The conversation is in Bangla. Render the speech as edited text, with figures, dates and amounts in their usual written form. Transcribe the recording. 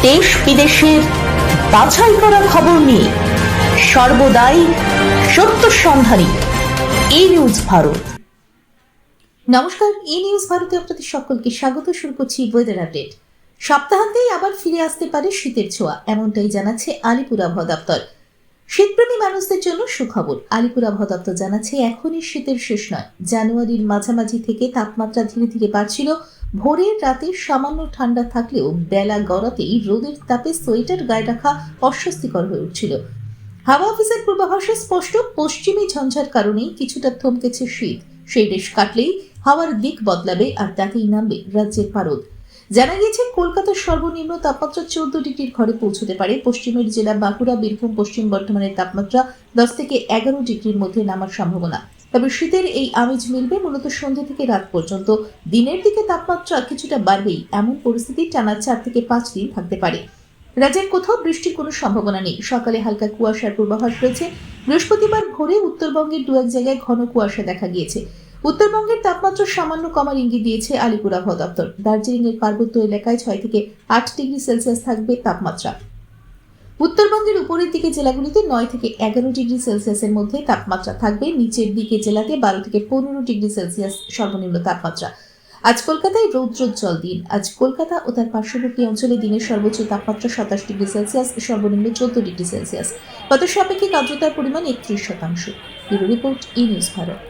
দেশ বিদেশের বাছাই করা খবর নিয়ে সর্বদাই সত্য সন্ধানী ই নিউজ ভারত। নমস্কার, ই নিউজ ভারতে আপনাদের সকলকে স্বাগত। শুরু করছি ওয়েদার আপডেট। সপ্তাহান্তেই আবার ফিরে আসতে পারে শীতের ছোঁয়া, এমনটাই জানাচ্ছে আলিপুর আবহাওয়া দপ্তর। শীতপ্রেমী মানুষদের জন্য সুখবর। আলিপুর আবহাওয়া দপ্তর জানাচ্ছে এখনই শীতের শেষ নয়। জানুয়ারির মাঝামাঝি থেকে তাপমাত্রা ধীরে ধীরে বাড়ছিল। ভোরের রাতে সামান্য ঠান্ডা থাকলেও বেলা গড়াতেই রোদের তাপে সোয়েটার গায়ে রাখা অস্বস্তিকর হয়ে উঠছিল। হাওয়া অফিসের পূর্বাভাসে স্পষ্ট, পশ্চিমী ঝঞ্ঝার কারণেই কিছুটা থমকেছে শীত। সেই দেশ কাটলেই হাওয়ার দিক বদলাবে আর তাতেই নামবে রাজ্যের পারদ। জানা গিয়েছে কলকাতার সর্বনিম্ন তাপমাত্রা 14 ডিগ্রির ঘরে পৌঁছতে পারে। পশ্চিমের জেলা বাঁকুড়া, বীরভূম, পশ্চিম বর্ধমানের তাপমাত্রা 10 থেকে 11 ডিগ্রির মধ্যে নামার সম্ভাবনা। তবে শীতের এই আমেজ মিলবে মূলত সন্ধ্যা থেকে রাত পর্যন্ত। দিনের দিকে তাপমাত্রা কিছুটা বাড়বেই, এমন পরিস্থিতি টানা 4 থেকে 5 দিন থাকতে পারে। রাজ্যের কোথাও বৃষ্টির কোনো সম্ভাবনা নেই। সকালে হালকা কুয়াশার পূর্বাভাস রয়েছে। বৃহস্পতিবার ভোরে উত্তরবঙ্গের দু এক জায়গায় ঘন কুয়াশা দেখা গিয়েছে। উত্তরবঙ্গের তাপমাত্রা সামান্য কমার ইঙ্গিত দিয়েছে আলিপুর আবহাওয়া দপ্তর। দার্জিলিং এর পার্বত্য এলাকায় 6 থেকে 8 ডিগ্রি সেলসিয়াস থাকবে তাপমাত্রা। উত্তরবঙ্গের উপরের দিকে জেলাগুলিতে 9 থেকে 11 ডিগ্রি সেলসিয়াসের মধ্যে তাপমাত্রা থাকবে। নিচের দিকে জেলাতে 12 থেকে 15 ডিগ্রি সেলসিয়াস সর্বনিম্ন তাপমাত্রা। আজ কলকাতায় রৌদ্রোজ্জ্বল দিন। আজ কলকাতা ও তার পার্শ্ববর্তী অঞ্চলে দিনের সর্বোচ্চ তাপমাত্রা 27 ডিগ্রি সেলসিয়াস, সর্বনিম্ন 14 ডিগ্রি সেলসিয়াস। বাতাসের আপেক্ষিক আর্দ্রতার পরিমাণ 31%। ব্যুরো রিপোর্ট, ই নিউজ ভারত।